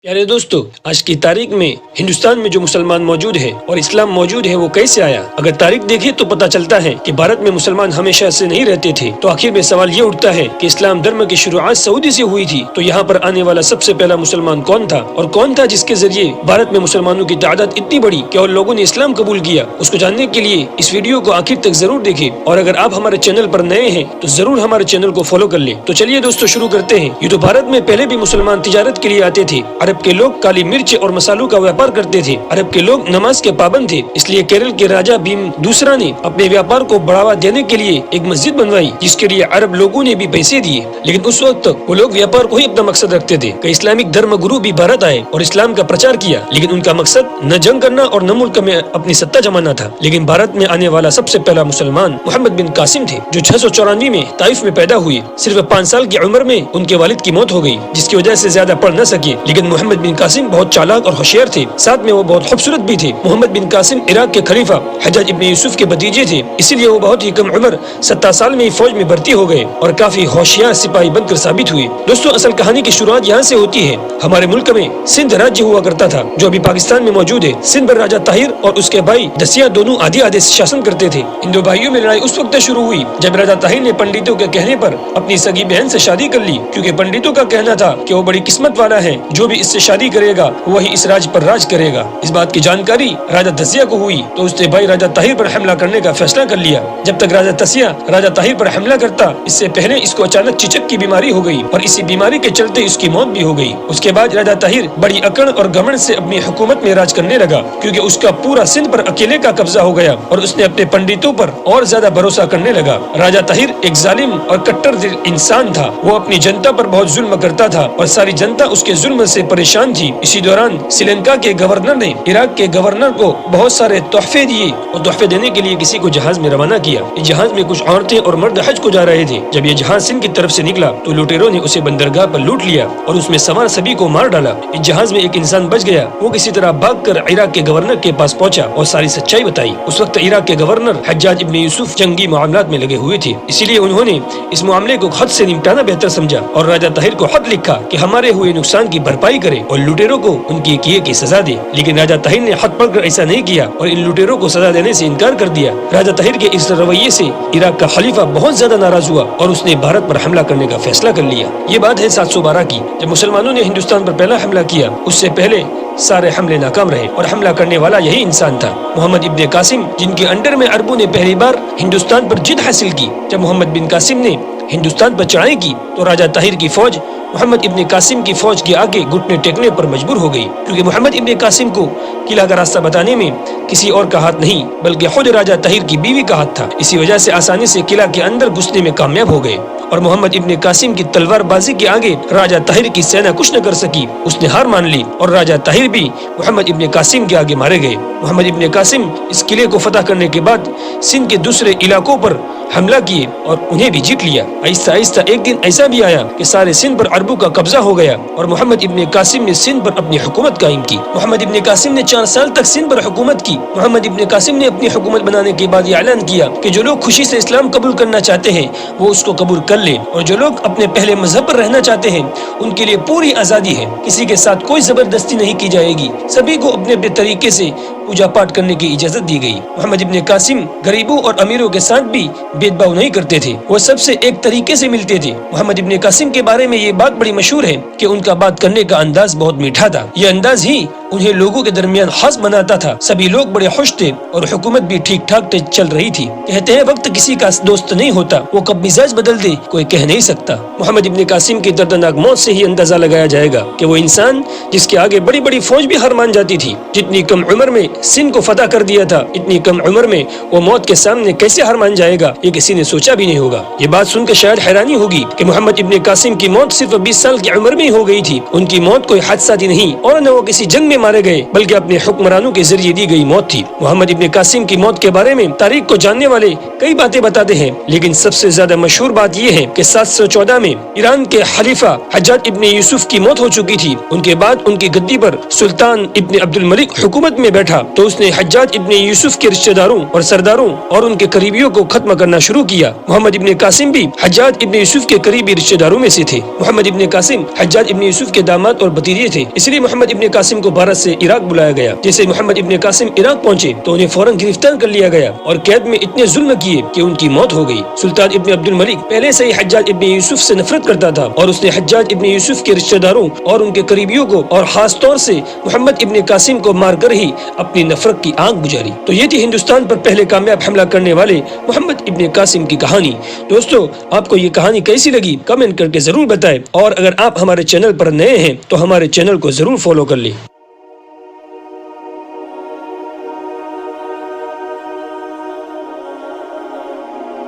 प्यारे दोस्तों, आज की तारीख में हिंदुस्तान में जो मुसलमान मौजूद है और इस्लाम मौजूद है वो कैसे आया। अगर तारीख देखें तो पता चलता है कि भारत में मुसलमान हमेशा से नहीं रहते थे। तो आखिर में सवाल ये उठता है कि इस्लाम धर्म की शुरुआत सऊदी से हुई थी, तो यहाँ पर आने वाला सबसे पहला मुसलमान कौन था और कौन था जिसके जरिए भारत में मुसलमानों की तादाद इतनी बड़ी कि और लोगों ने इस्लाम कबूल किया। उसको जानने के लिए इस वीडियो को आखिर तक जरूर देखें और अगर आप हमारे चैनल पर नए हैं तो जरूर हमारे चैनल को फॉलो कर ले। तो चलिए दोस्तों शुरू करते हैं। ये तो भारत में पहले भी मुसलमान तिजारत के लिए आते थे। अरब के लोग काली मिर्च और मसालों का व्यापार करते थे। अरब के लोग नमाज के पाबंद थे, इसलिए केरल के राजा भीम दूसरा ने अपने व्यापार को बढ़ावा देने के लिए एक मस्जिद बनवाई, जिसके लिए अरब लोगों ने भी पैसे दिए। लेकिन उस वक्त वो लोग व्यापार को ही अपना मकसद रखते थे कि इस्लामिक धर्म गुरु भी भारत आए और इस्लाम का प्रचार किया। लेकिन उनका मकसद न जंग करना और न मुल्क में अपनी सत्ता जमाना था। लेकिन भारत में आने वाला सबसे पहला मुसलमान मोहम्मद बिन कासिम थे, जो 694 में ताइफ में पैदा हुए। सिर्फ 5 साल की उम्र में उनके वालिद की मौत हो गई, जिसकी वजह से ज्यादा पढ़ न सके। लेकिन मोहम्मद बिन कासिम बहुत चालाक और होशियार थे, साथ में वो बहुत खूबसूरत भी थे। मोहम्मद बिन कासिम इराक के खलीफा हज्जाज इब्न यूसुफ के भतीजे थे, इसीलिए वो बहुत ही कम उम्र 17 साल में फौज में भर्ती हो गए और काफी होशियार सिपाही बनकर साबित हुए। दोस्तों, असल कहानी की शुरुआत यहाँ से होती है। हमारे मुल्क में सिंध राज्य हुआ करता था, जो अभी पाकिस्तान में मौजूद है। सिंध पर राजा ताहिर और उसके भाई दसिया दोनों आधे आधे शासन करते थे। इन दो भाइयों में लड़ाई उस वक्त शुरू हुई जब राजा ताहिर ने पंडितों के कहने पर अपनी सगी बहन से शादी कर ली, क्योंकि पंडितों का कहना था कि वो बड़ी किस्मत वाला है, जो भी इससे शादी करेगा वही इस राज्य पर राज करेगा। इस बात की जानकारी राजा दसिया को हुई तो उसने भाई राजा ताहिर पर हमला करने का फैसला कर लिया। जब तक राजा दसिया राजा ताहिर पर हमला करता, इससे पहले इसको अचानक चिचक की बीमारी हो गई और इसी बीमारी के चलते इसकी मौत भी हो गई। उसके बाद राजा ताहिर बड़ी अकड़ और घमंड से अपनी हुकूमत में राज करने लगा, क्योंकि उसका पूरा सिंध पर अकेले का कब्जा हो गया और उसने अपने पंडितों पर और ज्यादा भरोसा करने लगा। राजा ताहिर एक जालिम और कट्टर दिल इंसान था। वो अपनी जनता पर बहुत जुल्म करता था और सारी जनता उसके जुल्म से परेशान थी। इसी दौरान श्रीलंका के गवर्नर ने इराक के गवर्नर को बहुत सारे तोहफे दिए और तोहफे देने के लिए किसी को जहाज में रवाना किया। इस जहाज में कुछ औरतें और मर्द हज को जा रहे थे। जब ये जहाज सिंध की तरफ से निकला तो लुटेरों ने उसे बंदरगाह पर लूट लिया और उसमें सवार सभी को मार डाला। इस जहाज में एक इंसान बच गया। वो किसी तरह भागकर इराक के गवर्नर के पास पहुंचा और सारी सच्चाई बताई। उस वक्त इराक के गवर्नर हज्जाज इब्न यूसुफ जंगी मामलात में लगे हुए थे, इसीलिए उन्होंने इस मामले को खुद से निपटाना बेहतर समझा और राजा ताहिर को खत लिखा कि हमारे हुए नुकसान की भरपाई करे और लुटेरों को उनकी किए की सजा दे। लेकिन राजा ताहिर ने खत पढ़कर ऐसा नहीं किया और इन लुटेरों को सजा देने से इनकार कर दिया। राजा ताहिर के इस रवैये से इराक का खलीफा बहुत ज्यादा नाराज हुआ और उसने भारत पर हमला करने का फैसला कर लिया। ये बात है 712 की, जब मुसलमानों ने हिंदुस्तान पर पहला हमला किया। उससे पहले सारे हमले नाकाम रहे और हमला करने वाला यही इंसान था, मोहम्मद इब्न कासिम, जिनके अंडर में अरबों ने पहली बार हिंदुस्तान पर जीत हासिल की। जब मोहम्मद बिन कासिम ने हिंदुस्तान पर चढ़ाई की तो राजा ताहिर की फौज मोहम्मद इब्न कासिम की फौज के आगे घुटने टेकने पर मजबूर हो गई, क्योंकि मोहम्मद इब्न कासिम को किला का रास्ता बताने में किसी और का हाथ नहीं बल्कि खुद राजा ताहिर की बीवी का हाथ था। इसी वजह से आसानी से किला के अंदर घुसने में कामयाब हो गए और मोहम्मद इब्न कासिम की तलवारबाजी के आगे राजा ताहिर की सेना कुछ न कर सकी। उसने हार मान ली और राजा ताहिर भी मोहम्मद इब्न कासिम के आगे मारे गए। मोहम्मद इब्न कासिम इस किले को फतह करने के बाद सिंध के दूसरे इलाकों पर हमला किए और उन्हें भी जीत लिया। आहिस्ता आहिस्ता एक दिन ऐसा भी आया कि सारे सिंध पर अरबों का कब्जा हो गया और मोहम्मद इब्न कासिम ने सिंध पर अपनी हुकूमत कायम की। मोहम्मद इब्न कासिम ने 4 साल तक सिंध पर हुकूमत की। मोहम्मद इब्न कासिम ने अपनी हुकूमत बनाने के बाद ये ऐलान किया कि जो लोग खुशी से इस्लाम कबूल करना चाहते हैं वो उसको कबूल कर ले और जो लोग अपने पहले मजहब पर रहना चाहते हैं उनके लिए पूरी आजादी है। किसी के साथ कोई जबरदस्ती नहीं की जाएगी। सभी को अपने अपने तरीके से पूजा पाठ करने की इजाजत दी गई। मोहम्मद इब्न कासिम गरीबों और अमीरों के साथ भी भेदभाव नहीं करते थे, वो सबसे एक तरीके से मिलते थे। मोहम्मद इब्न कासिम के बारे में ये बात बड़ी मशहूर है कि उनका बात करने का अंदाज बहुत मीठा था। ये अंदाज ही उन्हें लोगों के दरमियान खास बनाता था। सभी लोग बड़े खुश थे और हुकूमत भी ठीक ठाक चल रही थी। कहते हैं वक्त किसी का दोस्त नहीं होता, वो कब मिजाज बदल दे कोई कह नहीं सकता। मोहम्मद इब्न कासिम की दर्दनाक मौत से ही अंदाजा लगाया जाएगा कि वो इंसान जिसके आगे बड़ी बड़ी फौज भी हार मान जाती थी, जितनी कम उम्र में सिंध को फतह कर दिया था, इतनी कम उम्र में वो मौत के सामने कैसे हार मान जाएगा, ये किसी ने सोचा भी नहीं होगा। ये बात सुनकर शायद हैरानी होगी कि मोहम्मद इब्न कासिम की मौत सिर्फ 20 साल की उम्र में ही हो गई थी। उनकी मौत कोई हादसा ही नहीं और न वो किसी जंग में لیے مارے گئے بلکہ اپنے حکمرانوں کے ذریعے دی گئی موت تھی۔ محمد ابن قاسم کی موت کے بارے میں تاریخ کو جاننے والے کئی باتیں بتاتے ہیں، لیکن سب سے زیادہ مشہور بات یہ ہے کہ 714 میں ایران کے خلیفہ حجاج ابن یوسف کی موت ہو چکی تھی۔ ان کے بعد ان کی گدی پر سلطان ابن عبد الملک حکومت میں بیٹھا تو اس نے حجاج ابن یوسف کے رشتہ داروں اور سرداروں اور ان کے قریبیوں کو ختم کرنا شروع کیا۔ محمد ابن قاسم بھی حجاج ابن یوسف کے قریبی رشتہ داروں میں سے تھے۔ محمد ابن قاسم حجاج ابن یوسف کے داماد اور بھتیجے تھے، اس لیے محمد ابن قاسم کو بھارت سے عراق بلایا گیا۔ جیسے محمد ابن قاسم عراق پہنچے تو انہیں فوراً گرفتار کر لیا گیا اور قید میں اتنے ظلم کیے کہ ان کی موت ہو گئی۔ سلطان ابن عبد الملک پہلے سے ہی حجاج ابن یوسف سے نفرت کرتا تھا اور اس نے حجاج ابن یوسف کے رشتہ داروں اور ان کے قریبیوں کو اور خاص طور سے محمد ابن قاسم کو مار کر ہی اپنی نفرت کی آگ بجھاری۔ تو یہ تھی ہندوستان پر پہلے کامیاب حملہ کرنے والے محمد ابن قاسم کی کہانی۔ دوستو، آپ کو یہ کہانی کیسی لگی کمنٹ کر کے ضرور بتائیں، اور اگر آپ ہمارے چینل پر نئے ہیں تو ہمارے چینل کو ضرور فالو کر لیں۔